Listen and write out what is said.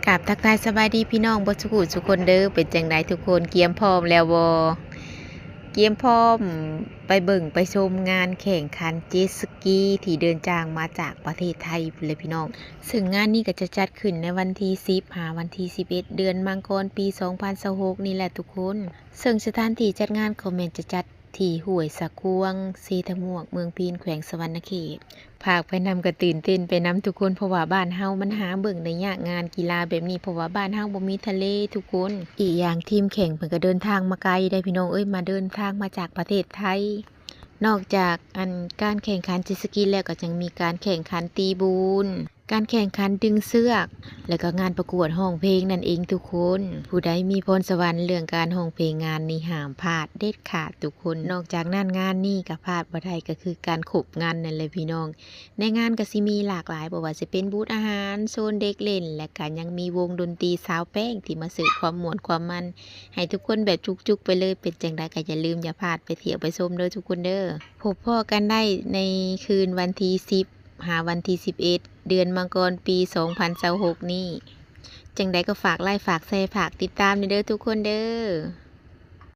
กับทักทายสบายดีพี่น้องบ่สุขุทุกคนเด้อเป็นจังไดทุกคนเกียมพร้อมแล้วบ่เกียมพร้อมไปเบิ่งไปชมงานแข่งขันเจ็ตสกีที่เดินทางมาจากประเทศไทยพุ่นเลยพี่น้องซึ่งงานนี้ก็จะจัดขึ้นในวันที่10หาวันที่11เดือนมังกรปี2026นี่แหละทุกคนซึ่งสถานที่จัดงานเขาแม่นจะจัดที่ห้วยสะควงสีทะมวกเมืองพีนแขวงสะหวรรณเขตพากไปนำก็ตื่นเต้นไปนำทุกคนเพราะว่าบ้านเฮามันหาเบิ่งได้ยากงานกีฬาแบบนี้เพราะว่าบ้านเฮาบ่มีทะเลทุกคนอีกอย่างทีมแข่งเพิ่นก็เดินทางมาไกลได้พี่น้องเอ้ยมาเดินทางมาจากประเทศไทยนอกจากการแข่งขันเจ็ตสกีแล้วก็ยังมีการแข่งขันตีบูนการแข่งขันดึงเสือกและก็งานประกวดร้องเพลงนั่นเองทุกคนผู้ใดมีพรสวรรค์เรื่องการร้องเพลงงานนี้ห้ามพลาดเด็ดขาดทุกคนนอกจากนั้นงานนี้ก็พลาดบ่ได้ก็คือการขบงานนั่นแหละพี่น้องในงานก็สิมีหลากหลายบ่ว่าสิเป็นบูธอาหารโซนเด็กเล่นและก็ยังมีวงดนตรีสาวแป้งที่มาเสิร์ฟความม่วนความมันให้ทุกคนแบบจุกๆไปเลยเป็นจังไดก็อย่าลืมอย่าพลาดไปเที่ยวไปชมเด้อทุกคนเด้อพบพ้อกันได้ในคืนวันที่10หาวันที่11เดือนมังกรปี2026นี้จังใดก็ฝากไลค์ฝากแชร์ฝากติดตามเด้อทุกคนเด้อ